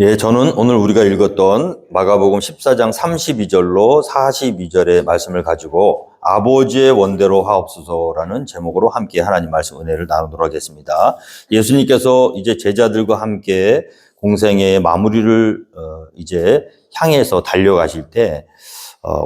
예, 저는 오늘 우리가 읽었던 마가복음 14장 32절로 42절의 말씀을 가지고 아버지의 원대로 하옵소서라는 제목으로 함께 하나님 말씀 은혜를 나누도록 하겠습니다. 예수님께서 이제 제자들과 함께 공생의 마무리를 이제 향해서 달려가실 때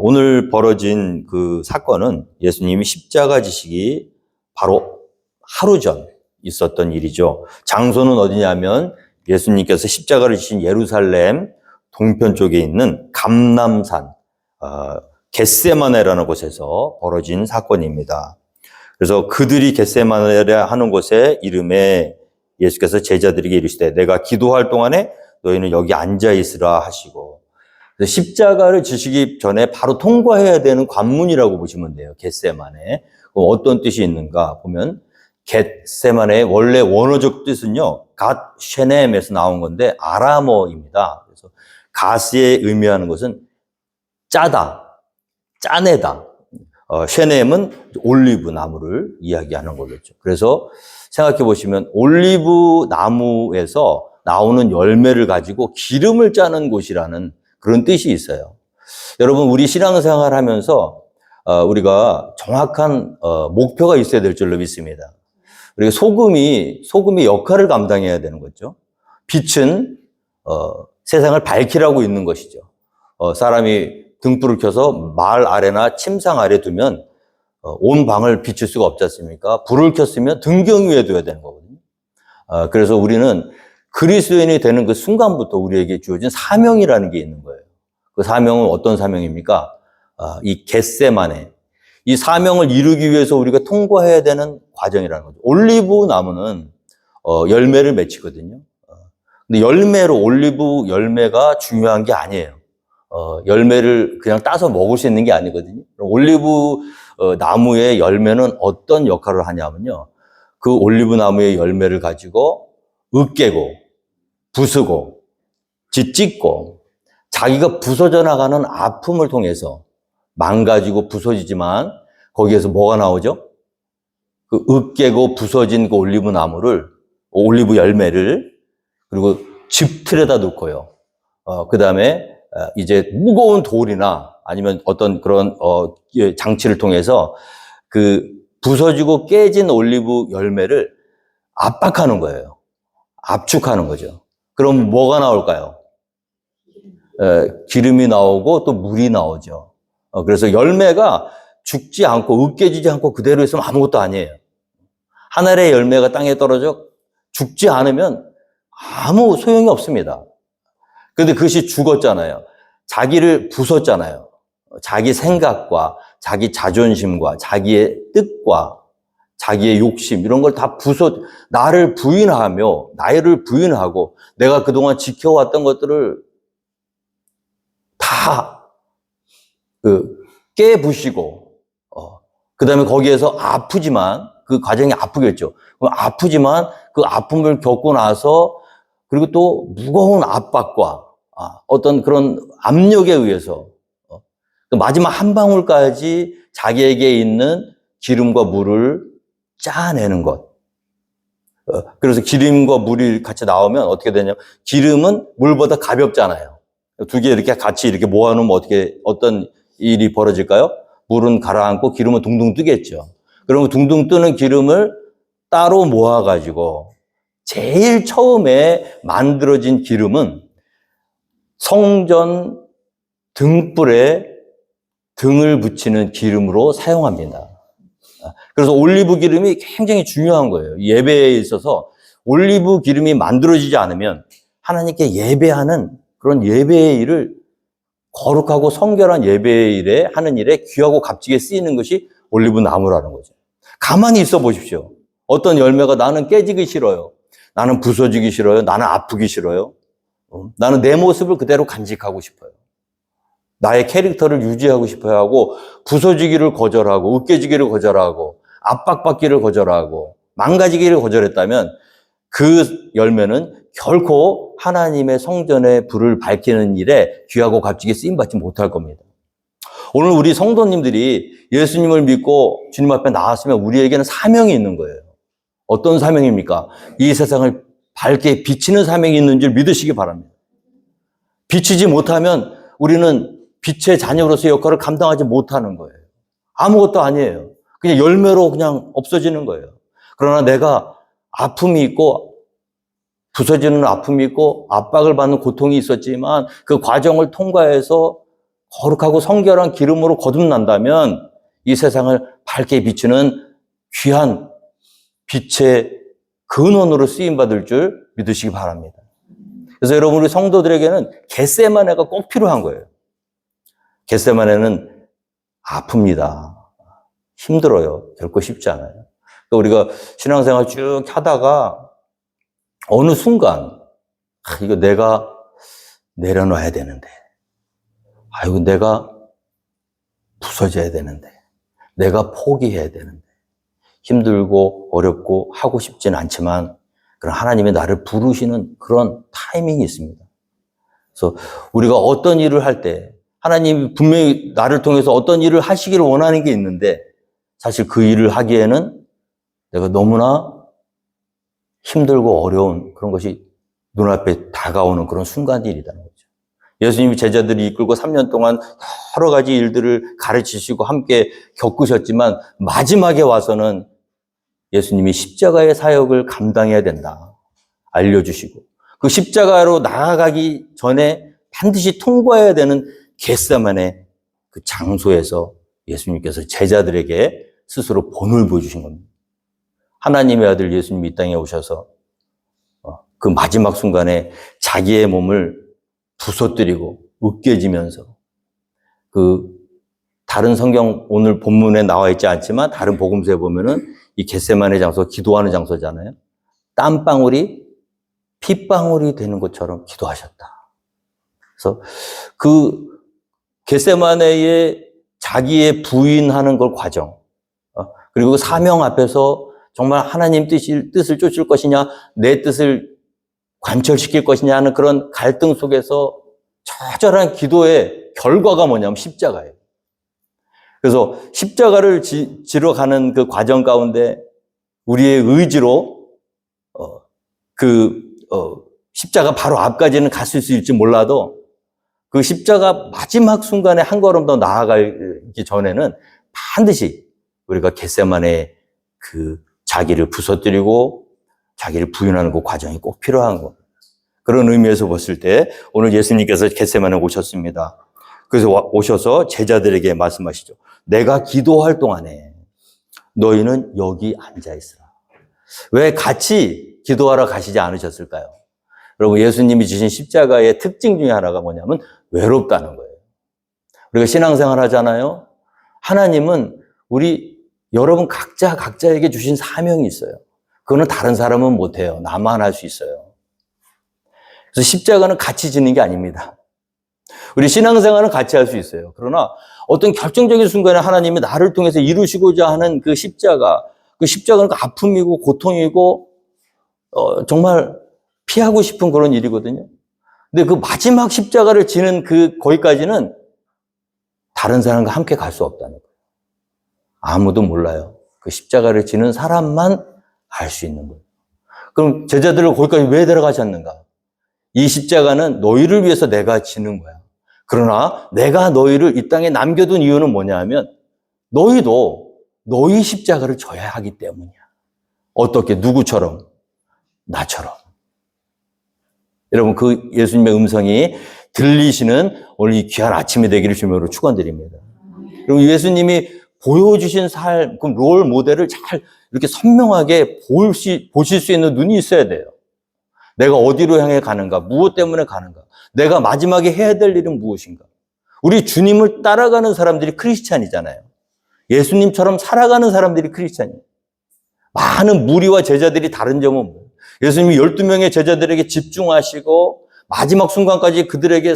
오늘 벌어진 그 사건은 예수님이 십자가 지시기 바로 하루 전 있었던 일이죠. 장소는 어디냐면 예수님께서 십자가를 지신 예루살렘 동편 쪽에 있는 감람산 겟세마네라는 곳에서 벌어진 사건입니다. 그래서 그들이 겟세마네라 하는 곳의 이름에 예수께서 제자들에게 이르시되 내가 기도할 동안에 너희는 여기 앉아 있으라 하시고, 그래서 십자가를 지시기 전에 바로 통과해야 되는 관문이라고 보시면 돼요. 겟세마네. 그럼 어떤 뜻이 있는가 보면 겟세마네의 원래 원어적 뜻은요, 갓 쉐넴에서 나온 건데 아람어입니다. 그래서 갓에 의미하는 것은 짜다, 짜내다. 쉐넴은 올리브 나무를 이야기하는 거겠죠. 그래서 생각해 보시면 올리브 나무에서 나오는 열매를 가지고 기름을 짜는 곳이라는 그런 뜻이 있어요. 여러분, 우리 신앙생활 하면서 우리가 정확한 목표가 있어야 될 줄로 믿습니다. 그리고 소금이 역할을 감당해야 되는 거죠. 빛은 세상을 밝히라고 있는 것이죠. 사람이 등불을 켜서 말 아래나 침상 아래 두면 온 방을 비출 수가 없지 않습니까? 불을 켰으면 등경 위에 둬야 되는 거거든요. 그래서 우리는 그리스도인이 되는 그 순간부터 우리에게 주어진 사명이라는 게 있는 거예요. 그 사명은 어떤 사명입니까? 이 겟세마네. 이 사명을 이루기 위해서 우리가 통과해야 되는 과정이라는 거죠. 올리브 나무는 열매를 맺히거든요. 근데 올리브 열매가 중요한 게 아니에요. 열매를 그냥 따서 먹을 수 있는 게 아니거든요. 올리브 나무의 열매는 어떤 역할을 하냐면요, 그 올리브 나무의 열매를 가지고 으깨고 부수고 찢고 자기가 부서져 나가는 아픔을 통해서 망가지고 부서지지만 거기에서 뭐가 나오죠? 그 으깨고 부서진 그 올리브 나무를, 올리브 열매를, 그리고 집틀에다 놓고요. 그 다음에 이제 무거운 돌이나 아니면 어떤 그런 장치를 통해서 그 부서지고 깨진 올리브 열매를 압박하는 거예요. 압축하는 거죠. 그럼 뭐가 나올까요? 기름이 나오고 또 물이 나오죠. 그래서 열매가 죽지 않고 으깨지지 않고 그대로 있으면 아무것도 아니에요. 하늘의 열매가 땅에 떨어져 죽지 않으면 아무 소용이 없습니다. 그런데 그것이 죽었잖아요. 자기를 부쉈잖아요. 자기 생각과 자기 자존심과 자기의 뜻과 자기의 욕심 이런 걸 다 나를 부인하고 내가 그동안 지켜왔던 것들을 다 깨부시고, 그 다음에 거기에서 아프지만, 그 과정이 아프겠죠. 아프지만 그 아픔을 겪고 나서, 그리고 또 무거운 압박과 어떤 그런 압력에 의해서 마지막 한 방울까지 자기에게 있는 기름과 물을 짜내는 것. 그래서 기름과 물이 같이 나오면 어떻게 되냐면, 기름은 물보다 가볍잖아요. 두 개 이렇게 같이 이렇게 모아놓으면 어떤 일이 벌어질까요? 물은 가라앉고 기름은 둥둥 뜨겠죠. 그러면 둥둥 뜨는 기름을 따로 모아가지고 제일 처음에 만들어진 기름은 성전 등불에 등을 붙이는 기름으로 사용합니다. 그래서 올리브 기름이 굉장히 중요한 거예요. 예배에 있어서 올리브 기름이 만들어지지 않으면 하나님께 예배하는 그런 예배의 일을, 거룩하고 성결한 예배의 일에 하는 일에 귀하고 값지게 쓰이는 것이 올리브 나무라는 거죠. 가만히 있어 보십시오. 어떤 열매가 나는 깨지기 싫어요. 나는 부서지기 싫어요. 나는 아프기 싫어요. 나는 내 모습을 그대로 간직하고 싶어요. 나의 캐릭터를 유지하고 싶어야 하고, 부서지기를 거절하고, 으깨지기를 거절하고, 압박받기를 거절하고, 망가지기를 거절했다면 그 열매는 결코 하나님의 성전의 불을 밝히는 일에 귀하고 값지게 쓰임받지 못할 겁니다. 오늘 우리 성도님들이 예수님을 믿고 주님 앞에 나왔으면 우리에게는 사명이 있는 거예요. 어떤 사명입니까? 이 세상을 밝게 비치는 사명이 있는 줄 믿으시기 바랍니다. 비추지 못하면 우리는 빛의 자녀로서의 역할을 감당하지 못하는 거예요. 아무것도 아니에요. 그냥 열매로 그냥 없어지는 거예요. 그러나 내가 아픔이 있고 부서지는 아픔이 있고 압박을 받는 고통이 있었지만 그 과정을 통과해서 거룩하고 성결한 기름으로 거듭난다면 이 세상을 밝게 비추는 귀한 빛의 근원으로 쓰임받을 줄 믿으시기 바랍니다. 그래서 여러분, 우리 성도들에게는 겟세마네가 꼭 필요한 거예요. 겟세마네는 아픕니다. 힘들어요. 결코 쉽지 않아요. 우리가 신앙생활 쭉 하다가 어느 순간 이거 내가 내려놔야 되는데, 이거 내가 부서져야 되는데, 내가 포기해야 되는데, 힘들고 어렵고 하고 싶진 않지만 그런 하나님이 나를 부르시는 그런 타이밍이 있습니다. 그래서 우리가 어떤 일을 할 때 하나님이 분명히 나를 통해서 어떤 일을 하시기를 원하는 게 있는데 사실 그 일을 하기에는 내가 너무나 힘들고 어려운 그런 것이 눈앞에 다가오는 그런 순간들이라는 거죠. 예수님이 제자들이 이끌고 3년 동안 여러 가지 일들을 가르치시고 함께 겪으셨지만 마지막에 와서는 예수님이 십자가의 사역을 감당해야 된다 알려주시고 그 십자가로 나아가기 전에 반드시 통과해야 되는 겟세마네 그 장소에서 예수님께서 제자들에게 스스로 본을 보여주신 겁니다. 하나님의 아들 예수님이 이 땅에 오셔서 그 마지막 순간에 자기의 몸을 부서뜨리고 으깨지면서 그 다른 성경 오늘 본문에 나와 있지 않지만 다른 복음서에 보면은 이 겟세마네 장소 기도하는 장소잖아요. 땀방울이 핏방울이 되는 것처럼 기도하셨다. 그래서 그 겟세마네의 자기의 부인하는 걸 과정 그리고 사명 앞에서 정말 하나님 뜻을 쫓을 것이냐 내 뜻을 관철시킬 것이냐 하는 그런 갈등 속에서 처절한 기도의 결과가 뭐냐면 십자가예요. 그래서 십자가를 지러 가는 그 과정 가운데 우리의 의지로 십자가 바로 앞까지는 갔을 수 있을지 몰라도 그 십자가 마지막 순간에 한 걸음 더 나아가기 전에는 반드시 우리가 겟세마네 그 자기를 부서뜨리고 자기를 부인하는 그 과정이 꼭 필요한 겁니다. 그런 의미에서 봤을 때 오늘 예수님께서 겟세마네 오셨습니다. 그래서 오셔서 제자들에게 말씀하시죠. 내가 기도할 동안에 너희는 여기 앉아 있으라. 왜 같이 기도하러 가시지 않으셨을까요? 여러분, 예수님이 주신 십자가의 특징 중에 하나가 뭐냐면 외롭다는 거예요. 우리가 신앙생활 하잖아요. 하나님은 여러분 각자에게 주신 사명이 있어요. 그거는 다른 사람은 못해요. 나만 할 수 있어요. 그래서 십자가는 같이 지는 게 아닙니다. 우리 신앙생활은 같이 할 수 있어요. 그러나 어떤 결정적인 순간에 하나님이 나를 통해서 이루시고자 하는 그 십자가는 아픔이고 고통이고 정말 피하고 싶은 그런 일이거든요. 근데 그 마지막 십자가를 지는 거기까지는 다른 사람과 함께 갈 수 없다는 거예요. 아무도 몰라요. 그 십자가를 지는 사람만 알 수 있는 거예요. 그럼 제자들을 거기까지 왜 데려가셨는가? 이 십자가는 너희를 위해서 내가 지는 거야. 그러나 내가 너희를 이 땅에 남겨둔 이유는 뭐냐 하면 너희도 너희 십자가를 져야 하기 때문이야. 어떻게? 누구처럼? 나처럼. 여러분, 그 예수님의 음성이 들리시는 오늘 이 귀한 아침이 되기를 주님으로 축원드립니다. 그리고 예수님이 보여주신 삶, 그 롤 모델을 잘 이렇게 선명하게 보실 수 있는 눈이 있어야 돼요. 내가 어디로 향해 가는가? 무엇 때문에 가는가? 내가 마지막에 해야 될 일은 무엇인가? 우리 주님을 따라가는 사람들이 크리스찬이잖아요. 예수님처럼 살아가는 사람들이 크리스찬이에요. 많은 무리와 제자들이 다른 점은 뭐예요? 예수님이 12명의 제자들에게 집중하시고 마지막 순간까지 그들에게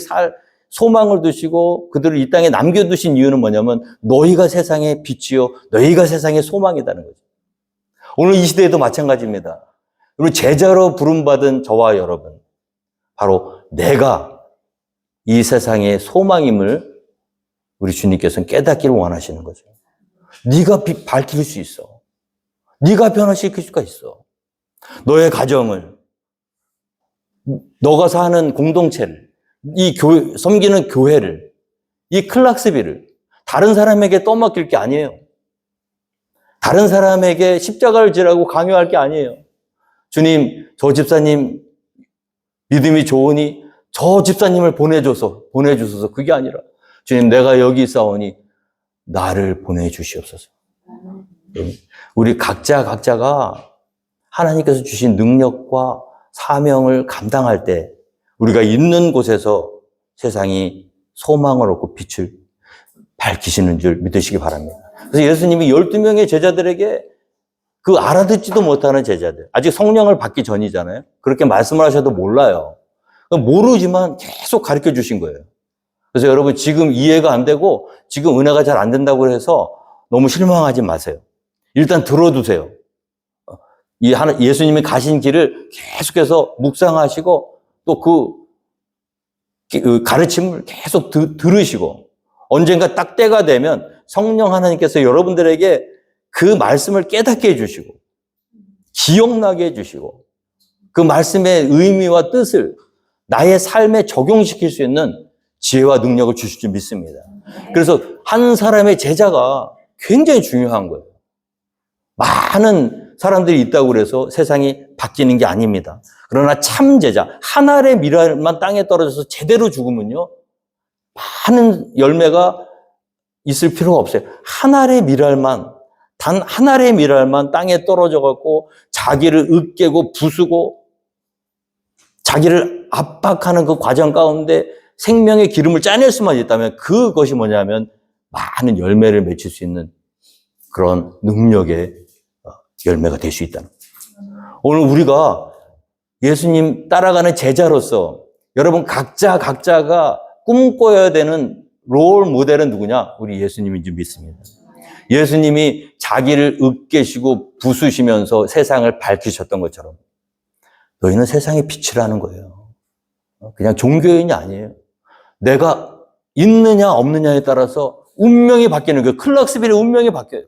소망을 두시고 그들을 이 땅에 남겨두신 이유는 뭐냐면 너희가 세상의 빛이요 너희가 세상의 소망이라는 거죠. 오늘 이 시대에도 마찬가지입니다. 그리고 제자로 부름받은 저와 여러분, 바로 내가 이 세상의 소망임을 우리 주님께서는 깨닫기를 원하시는 거죠. 네가 밝힐 수 있어. 네가 변화시킬 수가 있어. 너의 가정을, 너가 사는 공동체를, 섬기는 교회를, 이 클락스비를 다른 사람에게 떠맡길 게 아니에요. 다른 사람에게 십자가를 지라고 강요할 게 아니에요. 주님, 저 집사님 믿음이 좋으니 저 집사님을 보내주소서. 그게 아니라, 주님, 내가 여기 있사오니 나를 보내주시옵소서. 우리 각자가 하나님께서 주신 능력과 사명을 감당할 때 우리가 있는 곳에서 세상이 소망을 얻고 빛을 밝히시는 줄 믿으시기 바랍니다. 그래서 예수님이 12명의 제자들에게 그 알아듣지도 못하는 제자들, 아직 성령을 받기 전이잖아요. 그렇게 말씀을 하셔도 몰라요. 모르지만 계속 가르쳐 주신 거예요. 그래서 여러분 지금 이해가 안 되고 지금 은혜가 잘 안 된다고 해서 너무 실망하지 마세요. 일단 들어두세요. 예수님이 가신 길을 계속해서 묵상하시고 또 그 가르침을 계속 들으시고 언젠가 딱 때가 되면 성령 하나님께서 여러분들에게 그 말씀을 깨닫게 해주시고 기억나게 해주시고 그 말씀의 의미와 뜻을 나의 삶에 적용시킬 수 있는 지혜와 능력을 주실 줄 믿습니다. 그래서 한 사람의 제자가 굉장히 중요한 거예요. 많은 사람들이 있다고 그래서 세상이 바뀌는 게 아닙니다. 그러나 참 제자, 한 알의 밀알만 땅에 떨어져서 제대로 죽으면요, 많은 열매가 있을 필요가 없어요. 한 알의 밀알만, 단 한 알의 밀알만 땅에 떨어져 갖고 자기를 으깨고 부수고 자기를 압박하는 그 과정 가운데 생명의 기름을 짜낼 수만 있다면 그것이 뭐냐면 많은 열매를 맺힐 수 있는 그런 능력의 열매가 될 수 있다는 거예요. 오늘 우리가 예수님 따라가는 제자로서 여러분 각자가 꿈꿔야 되는 롤 모델은 누구냐? 우리 예수님인 줄 믿습니다. 예수님이 자기를 으깨시고 부수시면서 세상을 밝히셨던 것처럼 너희는 세상의 빛이라는 거예요. 그냥 종교인이 아니에요. 내가 있느냐 없느냐에 따라서 운명이 바뀌는 거예요. 클락스빌의 운명이 바뀌어요.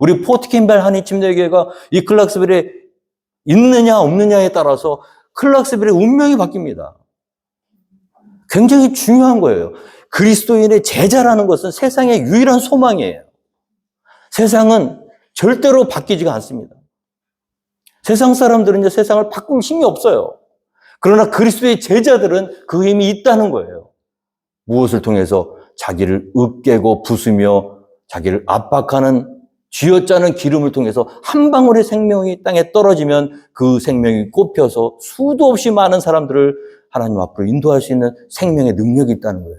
우리 포트캠벨 한인침례교회가 이 클락스빌에 있느냐 없느냐에 따라서 클락스빌의 운명이 바뀝니다. 굉장히 중요한 거예요. 그리스도인의 제자라는 것은 세상의 유일한 소망이에요. 세상은 절대로 바뀌지가 않습니다. 세상 사람들은 세상을 바꿀 힘이 없어요. 그러나 그리스도의 제자들은 그 힘이 있다는 거예요. 무엇을 통해서? 자기를 으깨고 부수며 자기를 압박하는 쥐어짜는 기름을 통해서 한 방울의 생명이 땅에 떨어지면 그 생명이 꼽혀서 수도 없이 많은 사람들을 하나님 앞으로 인도할 수 있는 생명의 능력이 있다는 거예요.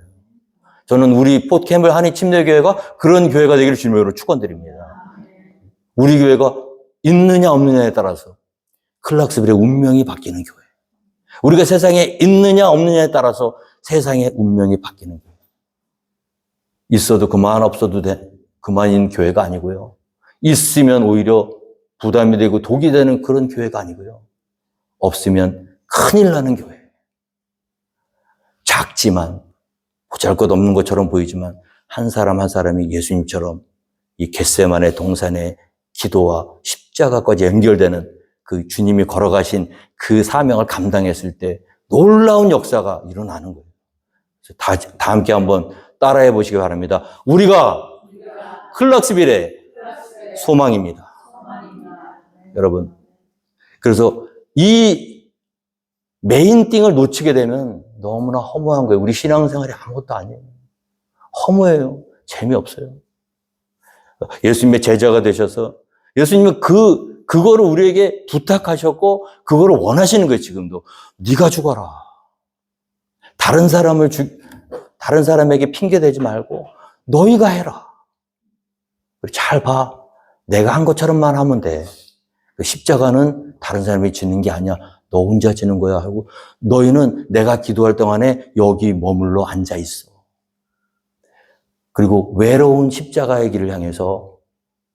저는 우리 포트캠벨 한인침례교회가 그런 교회가 되기를 주님으로 축원드립니다. 우리 교회가 있느냐 없느냐에 따라서 클락스빌의 운명이 바뀌는 교회. 우리가 세상에 있느냐 없느냐에 따라서 세상의 운명이 바뀌는 교회. 있어도 그만 없어도 그만인 교회가 아니고요. 있으면 오히려 부담이 되고 독이 되는 그런 교회가 아니고요. 없으면 큰일 나는 교회. 작지만 보잘것없는 것처럼 보이지만 한 사람 한 사람이 예수님처럼 이 겟세마네 동산의 기도와 십자가까지 연결되는 그 주님이 걸어가신 그 사명을 감당했을 때 놀라운 역사가 일어나는 거예요. 다 함께 한번 따라해 보시기 바랍니다. 우리가 클락스빌의 소망입니다. 여러분, 그래서 이 메인 띵을 놓치게 되면 너무나 허무한 거예요. 우리 신앙생활이 아무것도 아니에요. 허무해요. 재미없어요. 예수님의 제자가 되셔서 예수님은 그거를 우리에게 부탁하셨고 그거를 원하시는 거예요. 지금도. 네가 죽어라. 다른 사람에게 핑계대지 말고 너희가 해라. 잘 봐. 내가 한 것처럼만 하면 돼. 십자가는 다른 사람이 지는 게 아니야. 너 혼자 지는 거야 하고 너희는 내가 기도할 동안에 여기 머물러 앉아 있어. 그리고 외로운 십자가의 길을 향해서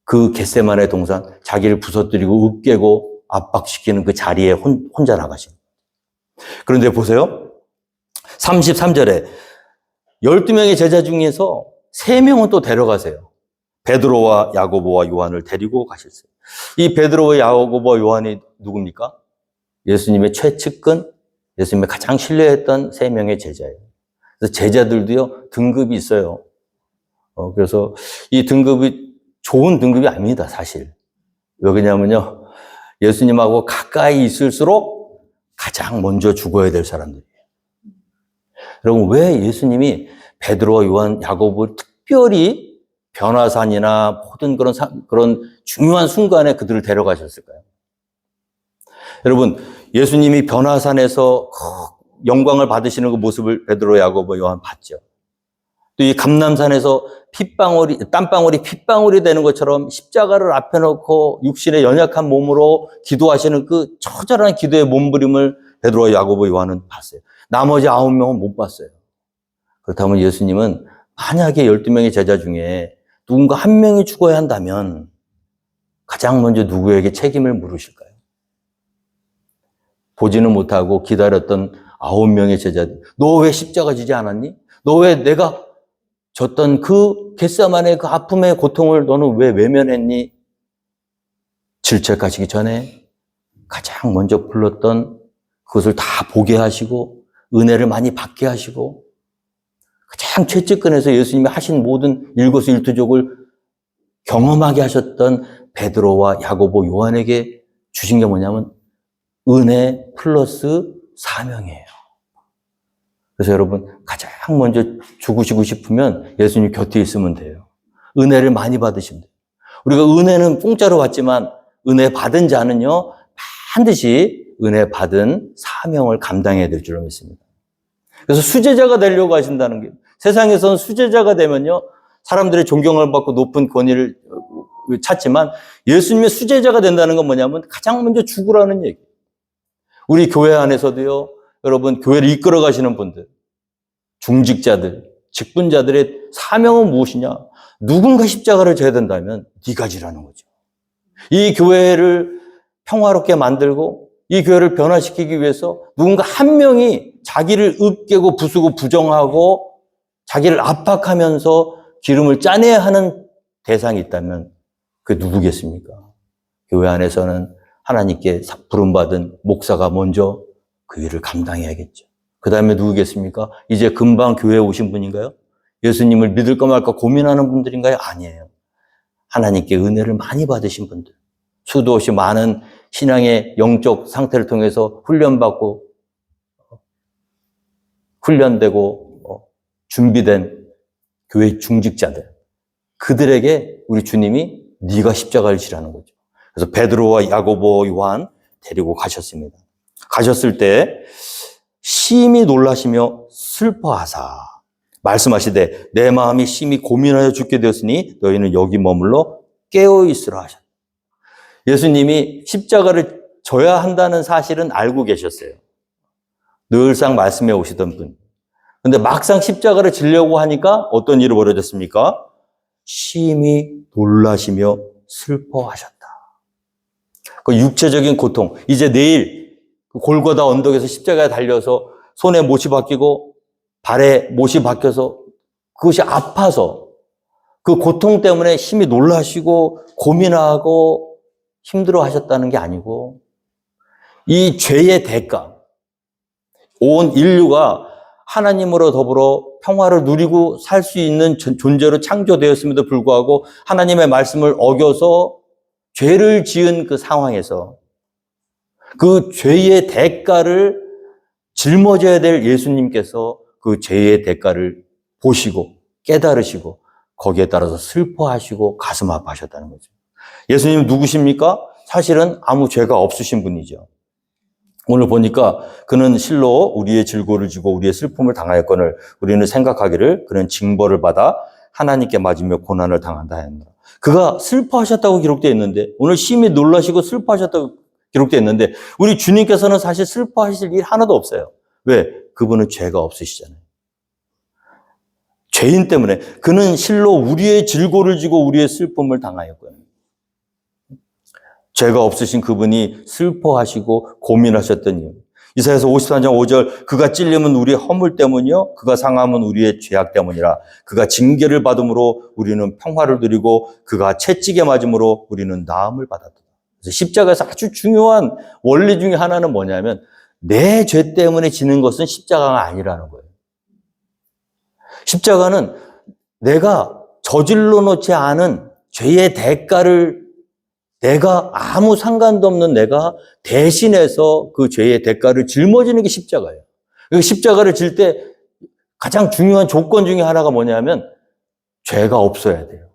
그 겟세마네 동산 자기를 부서뜨리고 으깨고 압박시키는 그 자리에 혼자 나가신. 그런데 보세요. 33절에 12명의 제자 중에서 3명은 또 데려가세요. 베드로와 야고보와 요한을 데리고 가셨어요. 이 베드로와 야고보와 요한이 누굽니까? 예수님의 최측근 예수님이 가장 신뢰했던 3명의 제자예요. 그래서 제자들도요, 등급이 있어요. 그래서 이 등급이 좋은 등급이 아닙니다, 사실. 왜 그러냐면요, 예수님하고 가까이 있을수록 가장 먼저 죽어야 될 사람들이에요. 여러분, 왜 예수님이 베드로와 요한, 야고보를 특별히 변화산이나 모든 그런 중요한 순간에 그들을 데려가셨을까요? 여러분, 예수님이 변화산에서 영광을 받으시는 그 모습을 베드로, 야고보, 요한 봤죠. 또 이 감람산에서 땀방울이 핏방울이 되는 것처럼 십자가를 앞에 놓고 육신의 연약한 몸으로 기도하시는 그 처절한 기도의 몸부림을 베드로와 야고보, 요한은 봤어요. 나머지 9명은 못 봤어요. 그렇다면 예수님은 만약에 12명의 제자 중에 누군가 한 명이 죽어야 한다면 가장 먼저 누구에게 책임을 물으실까요? 보지는 못하고 기다렸던 9명의 제자들. 너 왜 십자가 지지 않았니? 너 왜 내가 졌던 그 겟세마네 그 아픔의 고통을 너는 왜 외면했니? 질책하시기 전에 가장 먼저 불렀던 그것을 다 보게 하시고 은혜를 많이 받게 하시고 가장 최측근에서 예수님이 하신 모든 일거수일투족을 경험하게 하셨던 베드로와 야고보, 요한에게 주신 게 뭐냐면 은혜 플러스 사명이에요. 그래서 여러분 가장 먼저 죽으시고 싶으면 예수님 곁에 있으면 돼요. 은혜를 많이 받으시면 돼요. 우리가 은혜는 공짜로 받지만 은혜 받은 자는요 반드시 은혜 받은 사명을 감당해야 될 줄로 믿습니다. 그래서 수제자가 되려고 하신다는 게 세상에서는 수제자가 되면요 사람들의 존경을 받고 높은 권위를 찾지만 예수님의 수제자가 된다는 건 뭐냐면 가장 먼저 죽으라는 얘기예요. 우리 교회 안에서도요 여러분 교회를 이끌어 가시는 분들 중직자들 직분자들의 사명은 무엇이냐? 누군가 십자가를 져야 된다면 네가 지라는 거죠. 이 교회를 평화롭게 만들고 이 교회를 변화시키기 위해서 누군가 한 명이 자기를 으깨고 부수고 부정하고 자기를 압박하면서 기름을 짜내야 하는 대상이 있다면 그게 누구겠습니까? 교회 안에서는 하나님께 부름받은 목사가 먼저 그 일을 감당해야겠죠. 그 다음에 누구겠습니까? 이제 금방 교회에 오신 분인가요? 예수님을 믿을까 말까 고민하는 분들인가요? 아니에요. 하나님께 은혜를 많이 받으신 분들. 수도 없이 많은 신앙의 영적 상태를 통해서 훈련받고 훈련되고 준비된 교회 중직자들. 그들에게 우리 주님이 네가 십자가를 지라는 거죠. 그래서 베드로와 야고보, 요한 데리고 가셨습니다. 가셨을 때 심히 놀라시며 슬퍼하사 말씀하시되 내 마음이 심히 고민하여 죽게 되었으니 너희는 여기 머물러 깨어있으라 하셨다. 예수님이 십자가를 져야 한다는 사실은 알고 계셨어요. 늘상 말씀해 오시던 분. 그런데 막상 십자가를 지려고 하니까 어떤 일이 벌어졌습니까? 심히 놀라시며 슬퍼하셨다. 그 육체적인 고통, 이제 내일 골고다 언덕에서 십자가에 달려서 손에 못이 박히고 발에 못이 박혀서 그것이 아파서 그 고통 때문에 심히 놀라시고 고민하고 힘들어 하셨다는 게 아니고 이 죄의 대가, 온 인류가 하나님으로 더불어 평화를 누리고 살 수 있는 존재로 창조되었음에도 불구하고 하나님의 말씀을 어겨서 죄를 지은 그 상황에서 그 죄의 대가를 짊어져야 될 예수님께서 그 죄의 대가를 보시고 깨달으시고 거기에 따라서 슬퍼하시고 가슴 아파하셨다는 거죠. 예수님 누구십니까? 사실은 아무 죄가 없으신 분이죠. 오늘 보니까 그는 실로 우리의 질고를 지고 우리의 슬픔을 당하였거늘 우리는 생각하기를 그는 징벌을 받아 하나님께 맞으며 고난을 당한다 했노라. 그가 슬퍼하셨다고 기록되어 있는데 오늘 심히 놀라시고 슬퍼하셨다고 기록되어 있는데 우리 주님께서는 사실 슬퍼하실 일 하나도 없어요. 왜? 그분은 죄가 없으시잖아요. 죄인 때문에 그는 실로 우리의 질고를 지고 우리의 슬픔을 당하였거든요. 죄가 없으신 그분이 슬퍼하시고 고민하셨던 이유. 이사야서 53장 5절 그가 찔림은 우리의 허물 때문이요 그가 상함은 우리의 죄악 때문이라. 그가 징계를 받음으로 우리는 평화를 누리고 그가 채찍에 맞음으로 우리는 나음을 받았다. 그래서 십자가에서 아주 중요한 원리 중에 하나는 뭐냐면 내 죄 때문에 지는 것은 십자가가 아니라는 거예요. 십자가는 내가 저질러 놓지 않은 죄의 대가를 내가 아무 상관도 없는 내가 대신해서 그 죄의 대가를 짊어지는 게 십자가예요. 그 십자가를 질 때 가장 중요한 조건 중에 하나가 뭐냐면 죄가 없어야 돼요.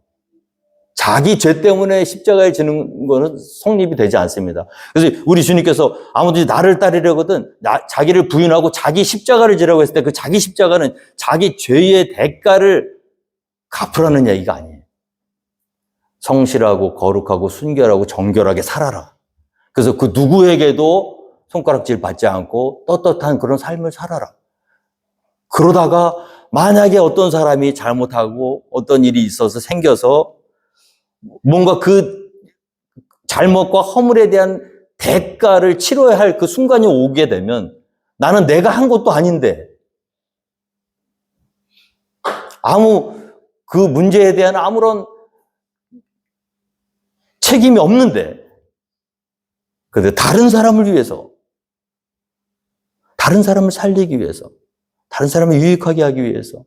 자기 죄 때문에 십자가에 지는 거는 성립이 되지 않습니다. 그래서 우리 주님께서 아무든지 나를 따르려거든 자기를 부인하고 자기 십자가를 지라고 했을 때 그 자기 십자가는 자기 죄의 대가를 갚으라는 얘기가 아니에요. 성실하고 거룩하고 순결하고 정결하게 살아라. 그래서 그 누구에게도 손가락질 받지 않고 떳떳한 그런 삶을 살아라. 그러다가 만약에 어떤 사람이 잘못하고 어떤 일이 있어서 생겨서 뭔가 그 잘못과 허물에 대한 대가를 치러야 할 그 순간이 오게 되면 나는 내가 한 것도 아닌데 그 문제에 대한 아무런 책임이 없는데 그런데 다른 사람을 위해서 다른 사람을 살리기 위해서 다른 사람을 유익하게 하기 위해서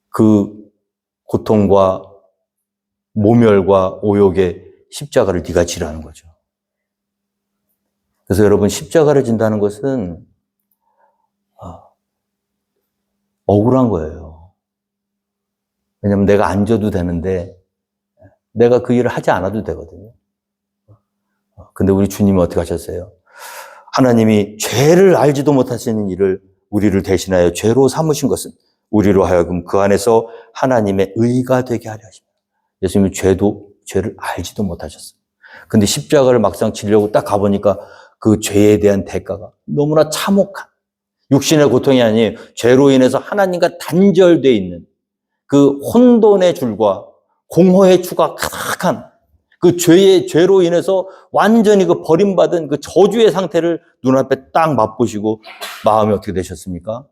그 고통과 모멸과 오욕의 십자가를 네가 지라는 거죠. 그래서 여러분 십자가를 진다는 것은 억울한 거예요. 왜냐하면 내가 안 져도 되는데 내가 그 일을 하지 않아도 되거든요. 근데 우리 주님이 어떻게 하셨어요? 하나님이 죄를 알지도 못하시는 일을 우리를 대신하여 죄로 삼으신 것은 우리로 하여금 그 안에서 하나님의 의가 되게 하려 하십니다. 예수님은 죄를 알지도 못하셨어요. 근데 십자가를 막상 지려고 딱 가보니까 그 죄에 대한 대가가 너무나 참혹한 육신의 고통이 아닌 죄로 인해서 하나님과 단절되어 있는 그 혼돈의 줄과 공허의 추가 가득한 그 죄로 인해서 완전히 그 버림받은 그 저주의 상태를 눈앞에 딱 맛보시고 마음이 어떻게 되셨습니까?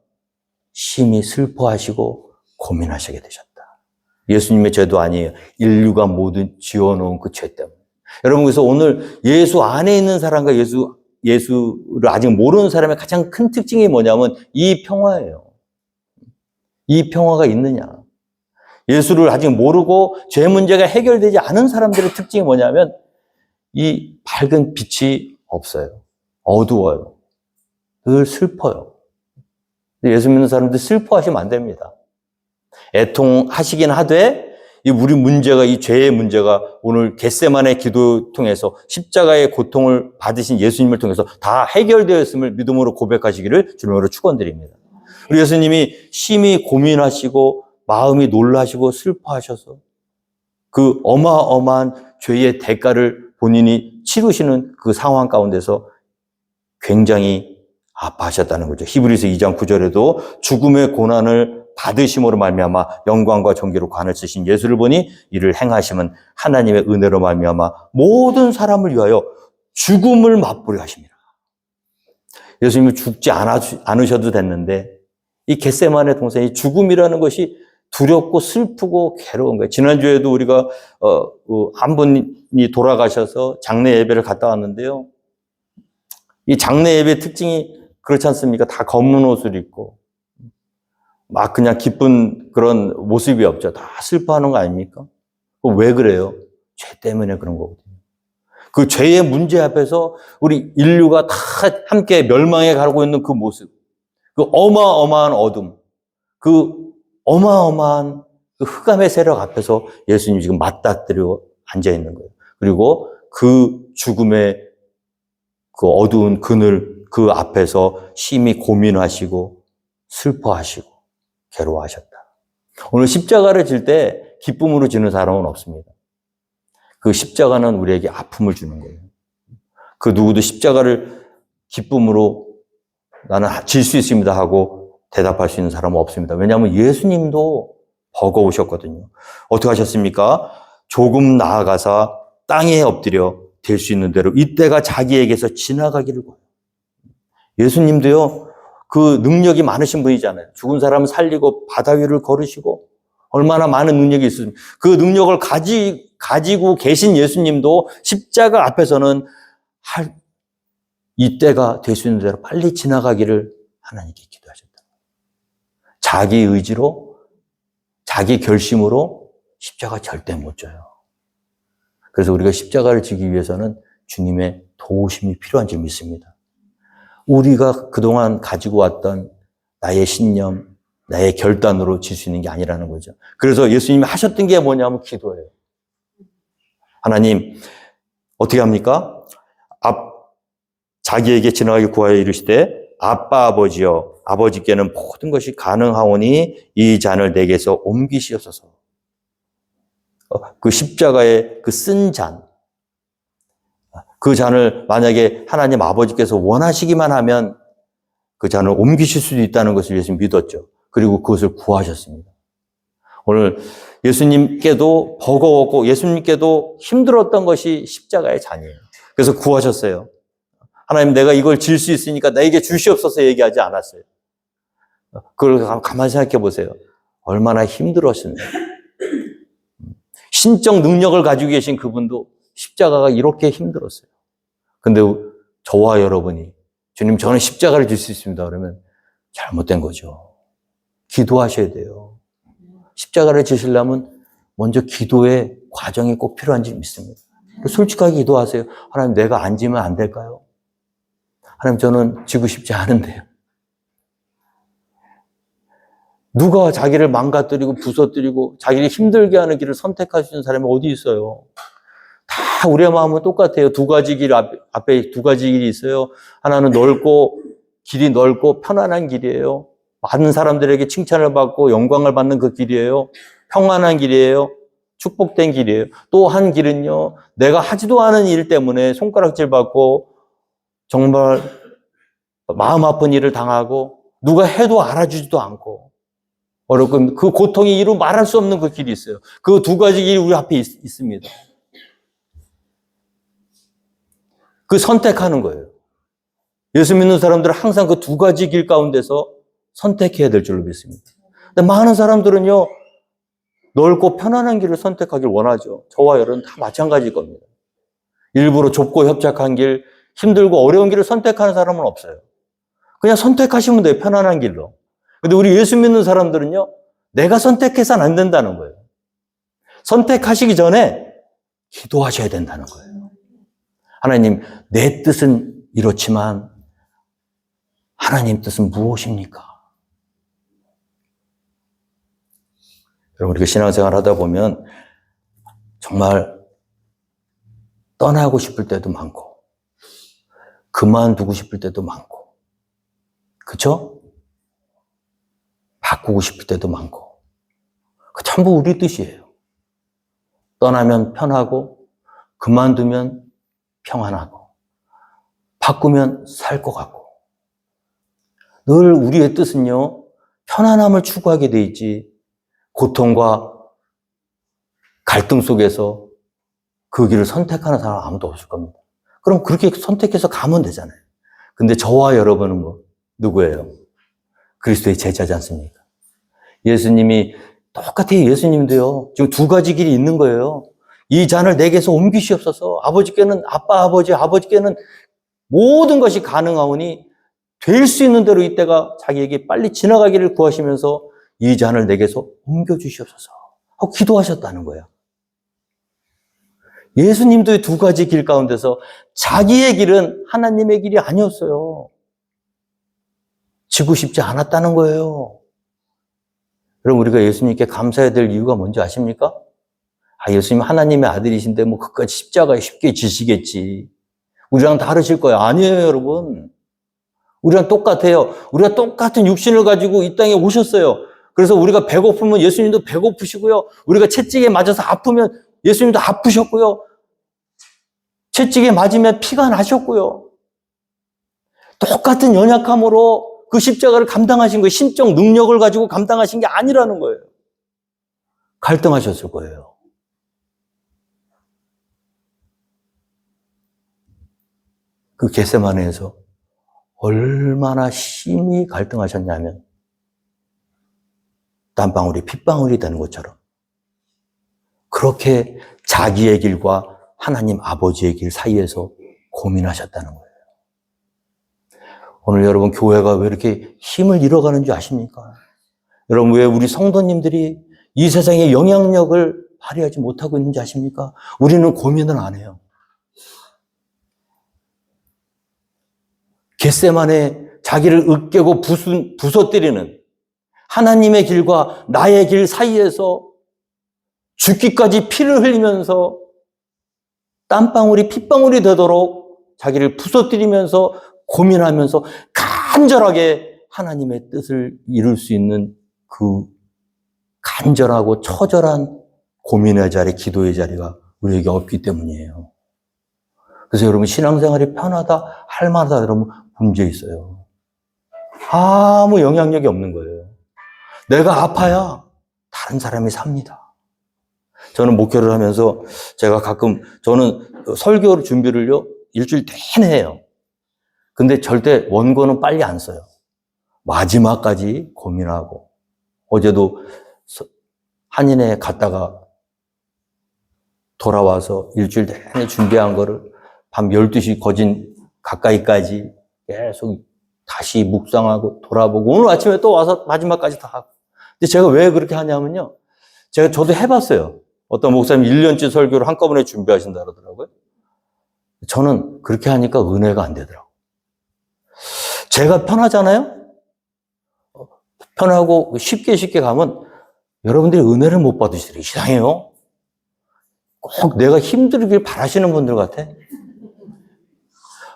심히 슬퍼하시고 고민하시게 되셨다. 예수님의 죄도 아니에요. 인류가 모두 지어놓은 그 죄 때문에. 여러분, 그래서 오늘 예수 안에 있는 사람과 예수를 아직 모르는 사람의 가장 큰 특징이 뭐냐면 이 평화예요. 이 평화가 있느냐. 예수를 아직 모르고 죄 문제가 해결되지 않은 사람들의 특징이 뭐냐면 이 밝은 빛이 없어요. 어두워요. 늘 슬퍼요. 예수 믿는 사람들 슬퍼하시면 안 됩니다. 애통하시긴 하되 우리 문제가 이 죄의 문제가 오늘 겟세마네 기도 통해서 십자가의 고통을 받으신 예수님을 통해서 다 해결되었음을 믿음으로 고백하시기를 주님으로 축원드립니다. 우리 예수님이 심히 고민하시고 마음이 놀라시고 슬퍼하셔서 그 어마어마한 죄의 대가를 본인이 치르시는 그 상황 가운데서 굉장히 아파하셨다는 거죠. 히브리서 2장 9절에도 죽음의 고난을 받으심으로 말미암아 영광과 존귀로 관을 쓰신 예수를 보니 이를 행하심은 하나님의 은혜로 말미암아 모든 사람을 위하여 죽음을 맛보려 하십니다. 예수님이 죽지 않으셔도 됐는데 이 겟세마네 동산이 죽음이라는 것이 두렵고 슬프고 괴로운 거예요. 지난주에도 우리가 한 분이 돌아가셔서 장례 예배를 갔다 왔는데요. 이 장례 예배의 특징이 그렇지 않습니까? 다 검은 옷을 입고 막 그냥 기쁜 그런 모습이 없죠. 다 슬퍼하는 거 아닙니까? 왜 그래요? 죄 때문에 그런 거거든요. 그 죄의 문제 앞에서 우리 인류가 다 함께 멸망해 가고 있는 그 모습, 그 어마어마한 어둠, 그 어마어마한 그 흑암의 세력 앞에서 예수님이 지금 맞닥뜨려 앉아 있는 거예요. 그리고 그 죽음의 그 어두운 그늘 그 앞에서 심히 고민하시고 슬퍼하시고 괴로워하셨다. 오늘 십자가를 질 때 기쁨으로 지는 사람은 없습니다. 그 십자가는 우리에게 아픔을 주는 거예요. 그 누구도 십자가를 기쁨으로 나는 질 수 있습니다 하고 대답할 수 있는 사람은 없습니다. 왜냐하면 예수님도 버거우셨거든요. 어떻게 하셨습니까? 조금 나아가서 땅에 엎드려 될 수 있는 대로 이때가 자기에게서 지나가기를 구해요. 예수님도요, 그 능력이 많으신 분이잖아요. 죽은 사람을 살리고 바다 위를 걸으시고 얼마나 많은 능력이 있습니까? 그 능력을 가지고 계신 예수님도 십자가 앞에서는 이 때가 될 수 있는 대로 빨리 지나가기를 하나님께 기도하셨다. 자기 의지로, 자기 결심으로 십자가 절대 못 져요. 그래서 우리가 십자가를 지기 위해서는 주님의 도우심이 필요한 줄 믿습니다. 우리가 그동안 가지고 왔던 나의 신념, 나의 결단으로 질 수 있는 게 아니라는 거죠. 그래서 예수님이 하셨던 게 뭐냐면 기도예요. 하나님, 어떻게 합니까? 자기에게 지나가게 구하여 이르시되 아빠 아버지여, 아버지께는 모든 것이 가능하오니 이 잔을 내게서 옮기시옵소서. 그 십자가의 그 쓴 잔, 그 잔을 만약에 하나님 아버지께서 원하시기만 하면 그 잔을 옮기실 수도 있다는 것을 예수님 믿었죠. 그리고 그것을 구하셨습니다. 오늘 예수님께도 버거웠고 예수님께도 힘들었던 것이 십자가의 잔이에요. 그래서 구하셨어요. 하나님, 내가 이걸 질 수 있으니까 나에게 주시옵소서 얘기하지 않았어요. 그걸 가만히 생각해 보세요. 얼마나 힘들었습니까? 신적 능력을 가지고 계신 그분도 십자가가 이렇게 힘들었어요. 근데 저와 여러분이 주님, 저는 십자가를 질 수 있습니다. 그러면 잘못된 거죠. 기도하셔야 돼요. 십자가를 지시려면 먼저 기도의 과정이 꼭 필요한지 믿습니다. 솔직하게 기도하세요. 하나님, 내가 안 지면 안 될까요? 하나님, 저는 지고 싶지 않은데요. 누가 자기를 망가뜨리고 부서뜨리고 자기를 힘들게 하는 길을 선택할 수 있는 사람이 어디 있어요? 다 우리의 마음은 똑같아요. 두 가지 길, 앞에 두 가지 길이 있어요. 하나는 길이 넓고 편안한 길이에요. 많은 사람들에게 칭찬을 받고 영광을 받는 그 길이에요. 평안한 길이에요. 축복된 길이에요. 또 한 길은요, 내가 하지도 않은 일 때문에 손가락질 받고 정말 마음 아픈 일을 당하고 누가 해도 알아주지도 않고 어렵고 그 고통이 이루 말할 수 없는 그 길이 있어요. 그 두 가지 길이 우리 앞에 있습니다. 그 선택하는 거예요. 예수 믿는 사람들은 항상 그 두 가지 길 가운데서 선택해야 될 줄로 믿습니다. 근데 많은 사람들은요, 넓고 편안한 길을 선택하길 원하죠. 저와 여러분 다 마찬가지일 겁니다. 일부러 좁고 협착한 길, 힘들고 어려운 길을 선택하는 사람은 없어요. 그냥 선택하시면 돼요, 편안한 길로. 근데 우리 예수 믿는 사람들은요, 내가 선택해서는 안 된다는 거예요. 선택하시기 전에 기도하셔야 된다는 거예요. 하나님, 내 뜻은 이렇지만 하나님 뜻은 무엇입니까? 여러분, 우리가 신앙생활 하다 보면 정말 떠나고 싶을 때도 많고 그만두고 싶을 때도 많고, 그렇죠? 바꾸고 싶을 때도 많고, 그 전부 우리 뜻이에요. 떠나면 편하고 그만두면 평안하고 바꾸면 살 것 같고, 늘 우리의 뜻은요, 편안함을 추구하게 돼 있지 고통과 갈등 속에서 그 길을 선택하는 사람 아무도 없을 겁니다. 그럼 그렇게 선택해서 가면 되잖아요. 근데 저와 여러분은 누구예요? 그리스도의 제자지 않습니까? 예수님이 똑같아요. 예수님도요, 지금 두 가지 길이 있는 거예요. 이 잔을 내게서 옮기시옵소서. 아버지께는 아버지께는 모든 것이 가능하오니 될 수 있는 대로 이때가 자기에게 빨리 지나가기를 구하시면서 이 잔을 내게서 옮겨주시옵소서 하고 기도하셨다는 거예요. 예수님도 두 가지 길 가운데서 자기의 길은 하나님의 길이 아니었어요. 지고 싶지 않았다는 거예요. 여러분, 우리가 예수님께 감사해야 될 이유가 뭔지 아십니까? 예수님 하나님의 아들이신데 그까지 십자가에 쉽게 지시겠지. 우리랑 다르실 거예요. 아니에요, 여러분. 우리랑 똑같아요. 우리가 똑같은 육신을 가지고 이 땅에 오셨어요. 그래서 우리가 배고프면 예수님도 배고프시고요. 우리가 채찍에 맞아서 아프면 예수님도 아프셨고요. 채찍에 맞으면 피가 나셨고요. 똑같은 연약함으로 그 십자가를 감당하신 거예요. 신적 능력을 가지고 감당하신 게 아니라는 거예요. 갈등하셨을 거예요. 그 겟세마네에서 얼마나 심히 갈등하셨냐면 땀방울이 핏방울이 되는 것처럼 그렇게 자기의 길과 하나님 아버지의 길 사이에서 고민하셨다는 거예요. 오늘 여러분 교회가 왜 이렇게 힘을 잃어가는 줄 아십니까? 여러분 왜 우리 성도님들이 이 세상에 영향력을 발휘하지 못하고 있는지 아십니까? 우리는 고민을 안 해요. 겟세마네 자기를 으깨고 부서뜨리는 하나님의 길과 나의 길 사이에서 죽기까지 피를 흘리면서 땀방울이 핏방울이 되도록 자기를 부서뜨리면서 고민하면서 간절하게 하나님의 뜻을 이룰 수 있는 그 간절하고 처절한 고민의 자리, 기도의 자리가 우리에게 없기 때문이에요. 그래서 여러분 신앙생활이 편하다, 할 만하다 그러면 문제 있어요. 아무 영향력이 없는 거예요. 내가 아파야 다른 사람이 삽니다. 저는 목회를 하면서 제가 가끔 저는 설교 준비를요 일주일 내내 해요. 근데 절대 원고는 빨리 안 써요. 마지막까지 고민하고 어제도 한인회 갔다가 돌아와서 일주일 내내 준비한 거를 밤 12시 거진 가까이까지 계속 다시 묵상하고 돌아보고 오늘 아침에 또 와서 마지막까지 다 하고. 근데 제가 왜 그렇게 하냐면요. 저도 해봤어요. 어떤 목사님 1년치 설교를 한꺼번에 준비하신다 그러더라고요. 저는 그렇게 하니까 은혜가 안 되더라고요. 제가 편하잖아요? 편하고 쉽게 가면 여러분들이 은혜를 못 받으시더라고요. 이상해요. 꼭 내가 힘들길 바라시는 분들 같아.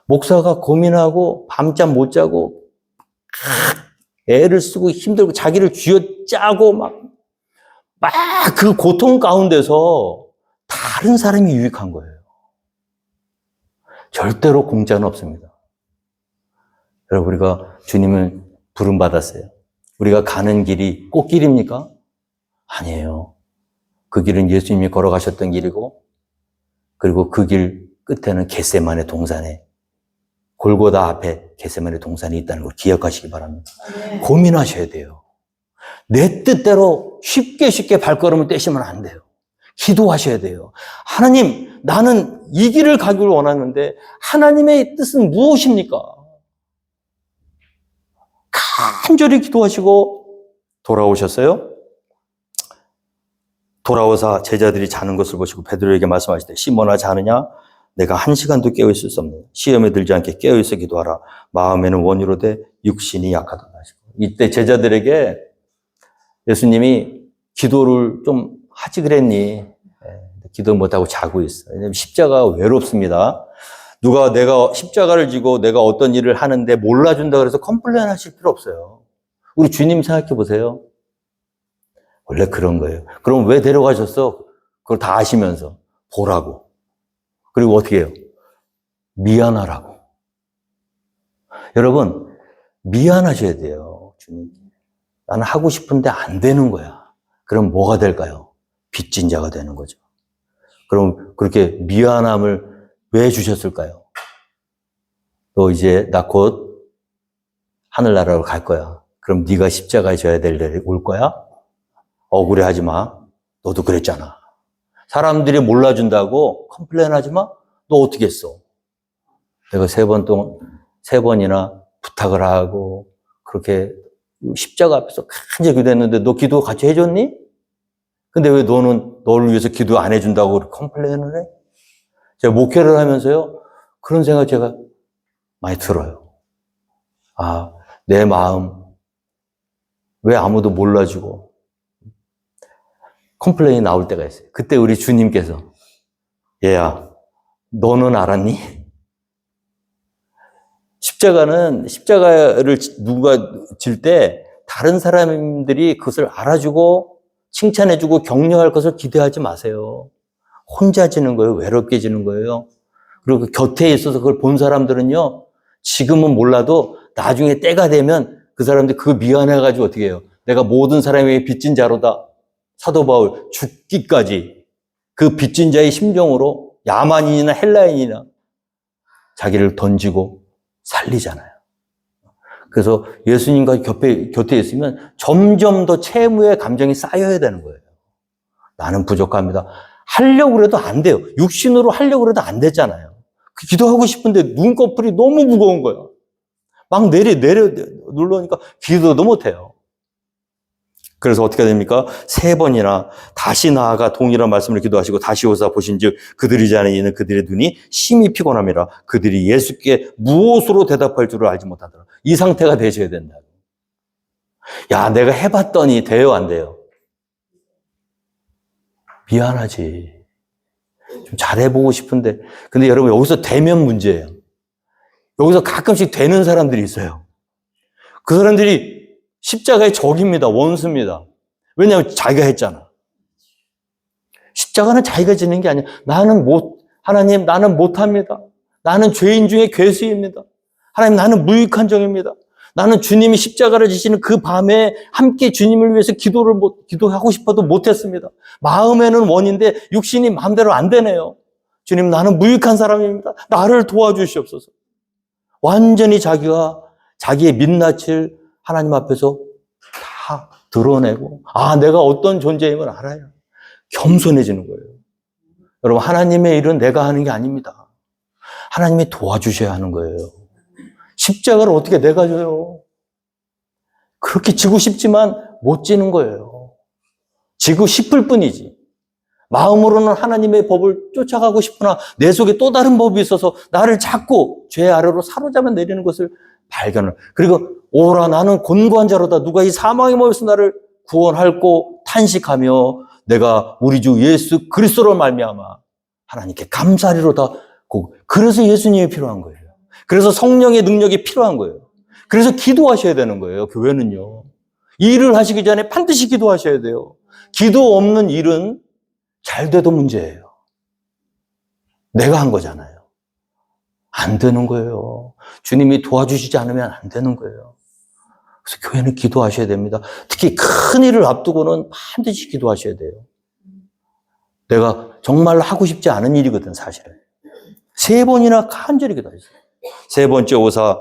목사가 고민하고 밤잠 못 자고 애를 쓰고 힘들고 자기를 쥐어짜고 막 그 고통 가운데서 다른 사람이 유익한 거예요. 절대로 공짜는 없습니다. 여러분 우리가 주님을 부름받았어요. 우리가 가는 길이 꽃길입니까? 아니에요. 그 길은 예수님이 걸어가셨던 길이고 그리고 그 길 끝에는 겟세마네 동산에 골고다 앞에 겟세마네 동산이 있다는 걸 기억하시기 바랍니다. 네. 고민하셔야 돼요. 내 뜻대로 쉽게 발걸음을 떼시면 안 돼요. 기도하셔야 돼요. 하나님, 나는 이 길을 가기를 원하는데 하나님의 뜻은 무엇입니까? 간절히 기도하시고 돌아오셨어요. 돌아오사 제자들이 자는 것을 보시고 베드로에게 말씀하실 때 시몬아 자느냐? 내가 1시간도 깨어있을 수 없는 시험에 들지 않게 깨어있어 기도하라. 마음에는 원이로되 육신이 약하다 하시고 이때 제자들에게 예수님이 기도를 좀 하지 그랬니? 기도 못하고 자고 있어. 왜냐하면 십자가가 외롭습니다. 누가 내가 십자가를 지고 내가 어떤 일을 하는데 몰라준다 그래서 컴플레인 하실 필요 없어요. 우리 주님 생각해 보세요. 원래 그런 거예요. 그럼 왜 데려가셨어? 그걸 다 아시면서 보라고. 그리고 어떻게 해요? 미안하라고. 여러분 미안하셔야 돼요. 주님. 나는 하고 싶은데 안 되는 거야. 그럼 뭐가 될까요? 빚진 자가 되는 거죠. 그럼 그렇게 미안함을 왜 주셨을까요? 너 이제 나 곧 하늘나라로 갈 거야. 그럼 네가 십자가에 져야 될 날이 올 거야? 억울해하지 마. 너도 그랬잖아. 사람들이 몰라준다고 컴플레인하지 마. 너 어떻게 했어? 내가 3번이나 부탁을 하고 그렇게 십자가 앞에서 간절히 기도했는데 너 기도 같이 해줬니? 근데 왜 너는 너를 위해서 기도 안 해준다고 컴플레인을 해? 제가 목회를 하면서요 그런 생각 제가 많이 들어요. 아, 내 마음 왜 아무도 몰라주고 컴플레인이 나올 때가 있어요. 그때 우리 주님께서 얘야 너는 알았니? 십자가를 누가 질 때 다른 사람들이 그것을 알아주고 칭찬해주고 격려할 것을 기대하지 마세요. 혼자 지는 거예요. 외롭게 지는 거예요. 그리고 그 곁에 있어서 그걸 본 사람들은요. 지금은 몰라도 나중에 때가 되면 그 사람들이 그거 미안해가지고 어떻게 해요. 내가 모든 사람에게 빚진 자로다. 사도 바울 죽기까지 그 빚진 자의 심정으로 야만인이나 헬라인이나 자기를 던지고 살리잖아요. 그래서 예수님과 곁에 있으면 점점 더 채무의 감정이 쌓여야 되는 거예요. 나는 부족합니다. 하려고 해도 안 돼요. 육신으로 하려고 해도 안 됐잖아요. 기도하고 싶은데 눈꺼풀이 너무 무거운 거예요. 막 눌러오니까 기도도 못해요. 그래서 어떻게 됩니까? 3번이나 다시 나아가 동일한 말씀을 기도하시고 다시 오사 보신즉 그들이 자리에 있는 그들의 눈이 심히 피곤함이라 그들이 예수께 무엇으로 대답할 줄을 알지 못하더라. 이 상태가 되셔야 된다. 야, 내가 해봤더니 돼요, 안 돼요? 미안하지. 좀 잘해보고 싶은데. 근데 여러분, 여기서 되면 문제예요. 여기서 가끔씩 되는 사람들이 있어요. 그 사람들이 십자가의 적입니다. 원수입니다. 왜냐하면 자기가 했잖아. 십자가는 자기가 지는 게 아니야. 하나님, 나는 못합니다. 나는 죄인 중에 괴수입니다. 하나님, 나는 무익한 종입니다. 나는 주님이 십자가를 지시는 그 밤에 함께 주님을 위해서 기도하고 싶어도 못했습니다. 마음에는 원인데 육신이 마음대로 안 되네요. 주님, 나는 무익한 사람입니다. 나를 도와주시옵소서. 완전히 자기의 민낯을 하나님 앞에서 다 드러내고, 내가 어떤 존재임을 알아요. 겸손해지는 거예요. 여러분, 하나님의 일은 내가 하는 게 아닙니다. 하나님이 도와주셔야 하는 거예요. 십자가를 어떻게 내가 져요? 그렇게 지고 싶지만 못 지는 거예요. 지고 싶을 뿐이지. 마음으로는 하나님의 법을 쫓아가고 싶으나 내 속에 또 다른 법이 있어서 나를 자꾸 죄 아래로 사로잡아 내리는 것을 발견을. 그리고 오라 나는 곤고한 자로다. 누가 이 사망의 몸에서 나를 구원할고 탄식하며 내가 우리 주 예수 그리스도로 말미암아 하나님께 감사리로다. 그래서 예수님이 필요한 거예요. 그래서 성령의 능력이 필요한 거예요. 그래서 기도하셔야 되는 거예요. 교회는요. 일을 하시기 전에 반드시 기도하셔야 돼요. 기도 없는 일은 잘 돼도 문제예요. 내가 한 거잖아요. 안 되는 거예요. 주님이 도와주시지 않으면 안 되는 거예요. 그래서 교회는 기도하셔야 됩니다. 특히 큰 일을 앞두고는 반드시 기도하셔야 돼요. 내가 정말 하고 싶지 않은 일이거든, 사실은. 3번이나 간절히 기도하셨어요. 3번째 오사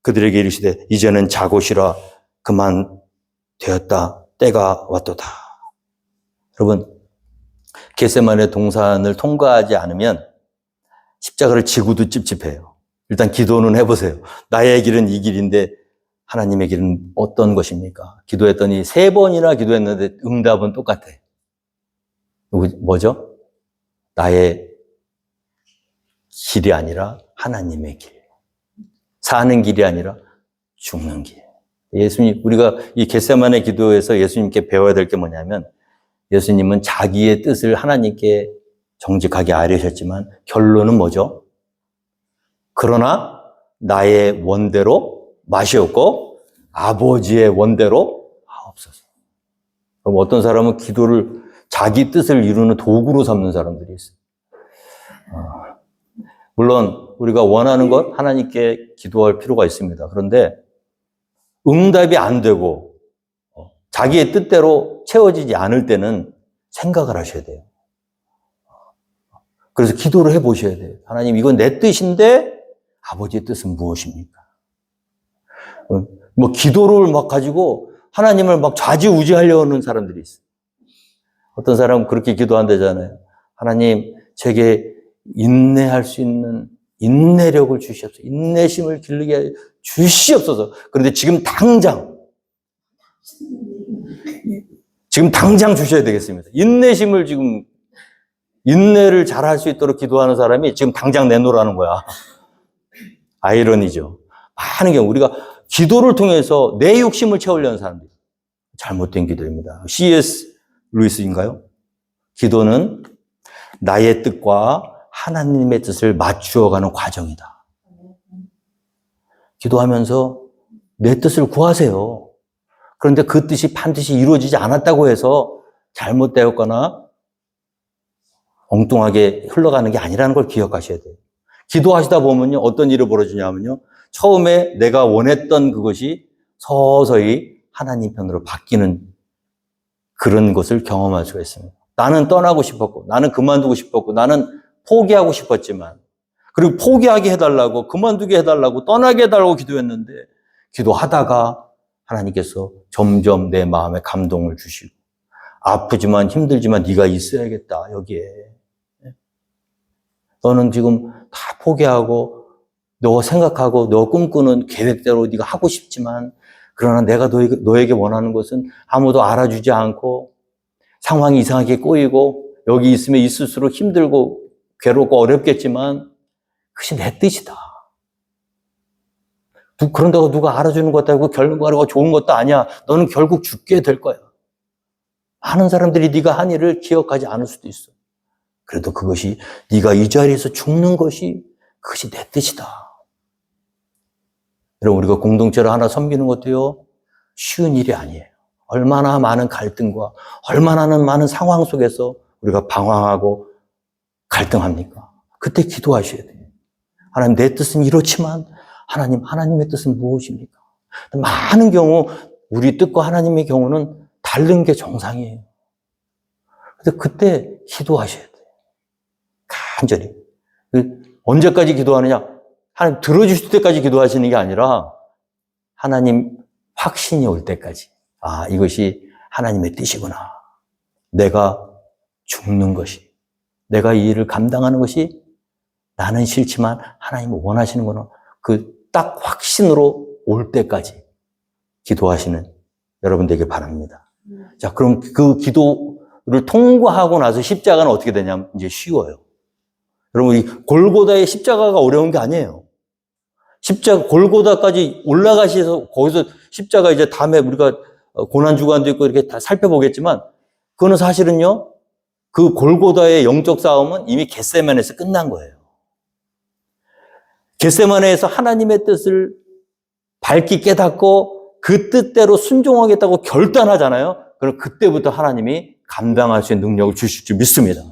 그들에게 이르시되 이제는 자고 쉬라 그만 되었다 때가 왔도다. 여러분, 겟세마네 동산을 통과하지 않으면 십자가를 지고도 찝찝해요. 일단 기도는 해보세요. 나의 길은 이 길인데 하나님의 길은 어떤 것입니까? 기도했더니 3번이나 기도했는데 응답은 똑같아. 뭐죠? 나의 길이 아니라 하나님의 길. 사는 길이 아니라 죽는 길. 예수님, 우리가 이 겟세마네 기도에서 예수님께 배워야 될 게 뭐냐면 예수님은 자기의 뜻을 하나님께 정직하게 아뢰셨지만 결론은 뭐죠? 그러나 나의 원대로 마시옵고 아버지의 원대로 하옵소서. 그럼 어떤 사람은 기도를 자기 뜻을 이루는 도구로 삼는 사람들이 있어요. 물론 우리가 원하는 것 하나님께 기도할 필요가 있습니다. 그런데 응답이 안 되고 자기의 뜻대로 채워지지 않을 때는 생각을 하셔야 돼요. 그래서 기도를 해보셔야 돼요. 하나님, 이건 내 뜻인데 아버지의 뜻은 무엇입니까? 기도를 막 가지고 하나님을 막 좌지우지하려고 하는 사람들이 있어요. 어떤 사람은 그렇게 기도한다잖아요. 하나님, 제게 인내할 수 있는 인내력을 주시옵소서. 인내심을 기르게 주시옵소서. 그런데 지금 당장 주셔야 되겠습니다. 인내를 잘할 수 있도록 기도하는 사람이 지금 당장 내놓으라는 거야. 아이러니죠. 많은 경우 우리가 기도를 통해서 내 욕심을 채우려는 사람들. 잘못된 기도입니다. C.S. 루이스인가요? 기도는 나의 뜻과 하나님의 뜻을 맞추어가는 과정이다. 기도하면서 내 뜻을 구하세요. 그런데 그 뜻이 반드시 이루어지지 않았다고 해서 잘못되었거나 엉뚱하게 흘러가는 게 아니라는 걸 기억하셔야 돼요. 기도하시다 보면요, 어떤 일이 벌어지냐면요, 처음에 내가 원했던 그것이 서서히 하나님 편으로 바뀌는 그런 것을 경험할 수가 있습니다. 나는 떠나고 싶었고, 나는 그만두고 싶었고, 나는 포기하고 싶었지만, 그리고 포기하게 해달라고, 그만두게 해달라고, 떠나게 해달라고 기도했는데, 기도하다가 하나님께서 점점 내 마음에 감동을 주시고, 아프지만 힘들지만 네가 있어야겠다, 여기에. 너는 지금 다 포기하고 너 생각하고 너 꿈꾸는 계획대로 네가 하고 싶지만 그러나 내가 너에게 원하는 것은 아무도 알아주지 않고 상황이 이상하게 꼬이고 여기 있으면 있을수록 힘들고 괴롭고 어렵겠지만 그것이 내 뜻이다. 그런다고 누가 알아주는 것도 아니고 결과가 좋은 것도 아니야. 너는 결국 죽게 될 거야. 많은 사람들이 네가 한 일을 기억하지 않을 수도 있어. 그래도 그것이 네가 이 자리에서 죽는 것이 그것이 내 뜻이다. 여러분 우리가 공동체를 하나 섬기는 것도요. 쉬운 일이 아니에요. 얼마나 많은 갈등과 얼마나 많은 상황 속에서 우리가 방황하고 갈등합니까? 그때 기도하셔야 돼요. 하나님 내 뜻은 이렇지만 하나님의 뜻은 무엇입니까? 많은 경우 우리 뜻과 하나님의 경우는 다른 게 정상이에요. 그래서 그때 기도하셔야 돼요. 간절히. 언제까지 기도하느냐? 하나님 들어주실 때까지 기도하시는 게 아니라 하나님 확신이 올 때까지. 아, 이것이 하나님의 뜻이구나. 내가 죽는 것이, 내가 이 일을 감당하는 것이 나는 싫지만 하나님 원하시는구나. 그 딱 확신으로 올 때까지 기도하시는 여러분 되길 바랍니다. 자, 그럼 그 기도를 통과하고 나서 십자가는 어떻게 되냐면 이제 쉬워요. 여러분, 이 골고다의 십자가가 어려운 게 아니에요. 골고다까지 올라가셔서 거기서 십자가 이제 다음에 우리가 고난주간도 있고 이렇게 다 살펴보겠지만 그거는 사실은요, 그 골고다의 영적 싸움은 이미 겟세마네에서 끝난 거예요. 겟세마네에서 하나님의 뜻을 밝히 깨닫고 그 뜻대로 순종하겠다고 결단하잖아요. 그럼 그때부터 하나님이 감당할 수 있는 능력을 주실 줄 믿습니다.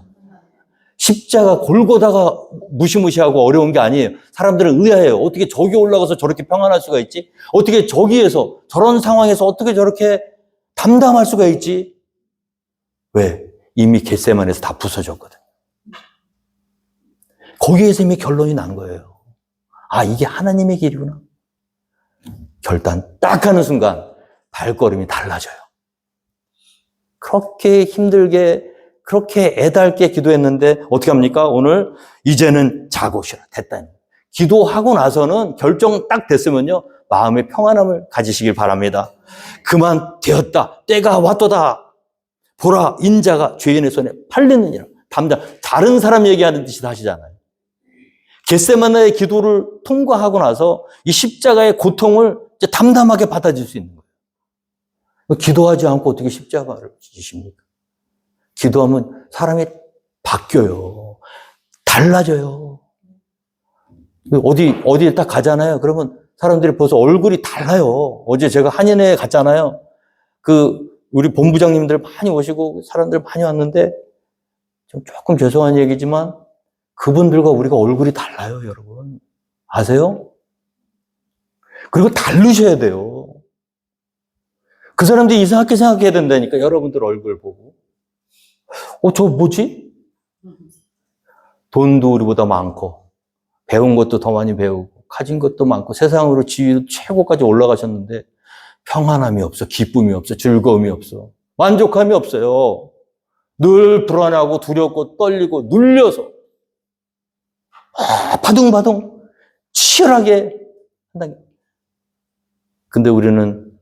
십자가 골고다가 무시무시하고 어려운 게 아니에요. 사람들은 의아해요. 어떻게 저기 올라가서 저렇게 평안할 수가 있지? 어떻게 저기에서 저런 상황에서 어떻게 저렇게 담담할 수가 있지? 왜? 이미 겟세마네에서 다 부서졌거든요. 거기에서 이미 결론이 난 거예요. 아, 이게 하나님의 길이구나. 결단 딱 하는 순간 발걸음이 달라져요. 그렇게 힘들게 그렇게 애달게 기도했는데 어떻게 합니까? 오늘 이제는 자고 쉬라. 됐다. 기도하고 나서는 결정 딱 됐으면요. 마음의 평안함을 가지시길 바랍니다. 그만 되었다. 때가 왔도다. 보라 인자가 죄인의 손에 팔리느니라. 담당. 다른 사람 얘기하는 듯이 하시잖아요. 겟세마네의 기도를 통과하고 나서 이 십자가의 고통을 이제 담담하게 받아들일 수 있는 거예요. 기도하지 않고 어떻게 십자가를 지십니까? 기도하면 사람이 바뀌어요. 달라져요. 어디에 딱 가잖아요. 그러면 사람들이 벌써 얼굴이 달라요. 어제 제가 한인회에 갔잖아요. 우리 본부장님들 많이 오시고 사람들 많이 왔는데 조금 죄송한 얘기지만 그분들과 우리가 얼굴이 달라요, 여러분. 아세요? 그리고 다르셔야 돼요. 그 사람들이 이상하게 생각해야 된다니까, 여러분들 얼굴 보고. 저 뭐지? 돈도 우리보다 많고, 배운 것도 더 많이 배우고, 가진 것도 많고, 세상으로 지위도 최고까지 올라가셨는데, 평안함이 없어, 기쁨이 없어, 즐거움이 없어, 만족함이 없어요. 늘 불안하고 두렵고 떨리고 눌려서, 바둥바둥 치열하게 한다. 근데 우리는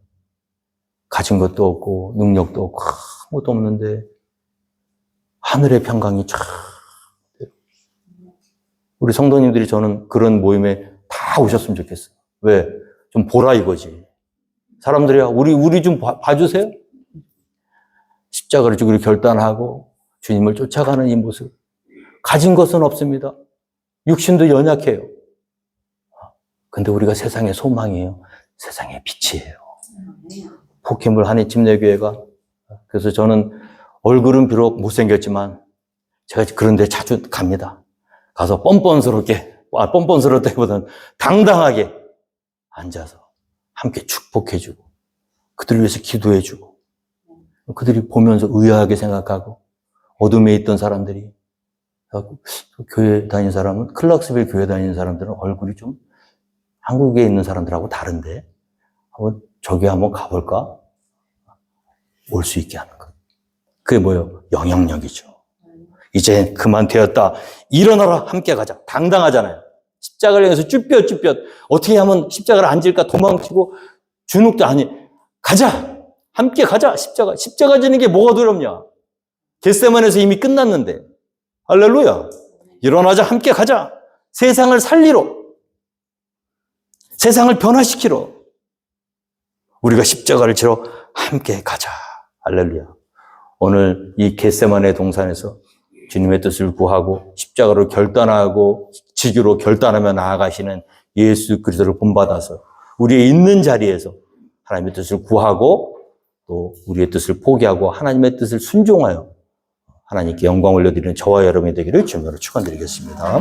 가진 것도 없고 능력도 없고 아무것도 없는데 하늘의 평강이 참. 우리 성도님들이 저는 그런 모임에 다 오셨으면 좋겠어요. 왜? 좀 보라 이거지. 사람들이 우리 좀 봐주세요. 십자가를 지고 결단하고 주님을 쫓아가는 이 모습. 가진 것은 없습니다. 육신도 연약해요. 근데 우리가 세상의 소망이에요. 세상의 빛이에요. 포켓몰 한인침례교회가. 그래서 저는 얼굴은 비록 못생겼지만 제가 그런 데 자주 갑니다. 가서 뻔뻔스럽다기보다는 당당하게 앉아서 함께 축복해주고 그들을 위해서 기도해주고 그들이 보면서 의아하게 생각하고 어둠에 있던 사람들이 교회 다니는 사람은 클락스빌 교회 다니는 사람들은 얼굴이 좀 한국에 있는 사람들하고 다른데 저기 한번 가볼까? 올 수 있게 하는 것. 그게 뭐예요? 영향력이죠. 이제 그만 되었다. 일어나라 함께 가자. 당당하잖아요. 십자가를 향해서 쭈뼛쭈뼛 어떻게 하면 십자가를 앉을까 도망치고 주눅도 아니 가자 함께 가자 십자가 지는 게 뭐가 두렵냐 겟세마네에서 이미 끝났는데 할렐루야 일어나자 함께 가자 세상을 살리러 세상을 변화시키러 우리가 십자가를 지러 함께 가자 할렐루야 오늘 이 겟세마네 동산에서 주님의 뜻을 구하고 십자가로 결단하고 지기로 결단하며 나아가시는 예수 그리스도를 본받아서 우리의 있는 자리에서 하나님의 뜻을 구하고 또 우리의 뜻을 포기하고 하나님의 뜻을 순종하여 하나님께 영광 올려드리는 저와 여러분이 되기를 주님으로 축원드리겠습니다.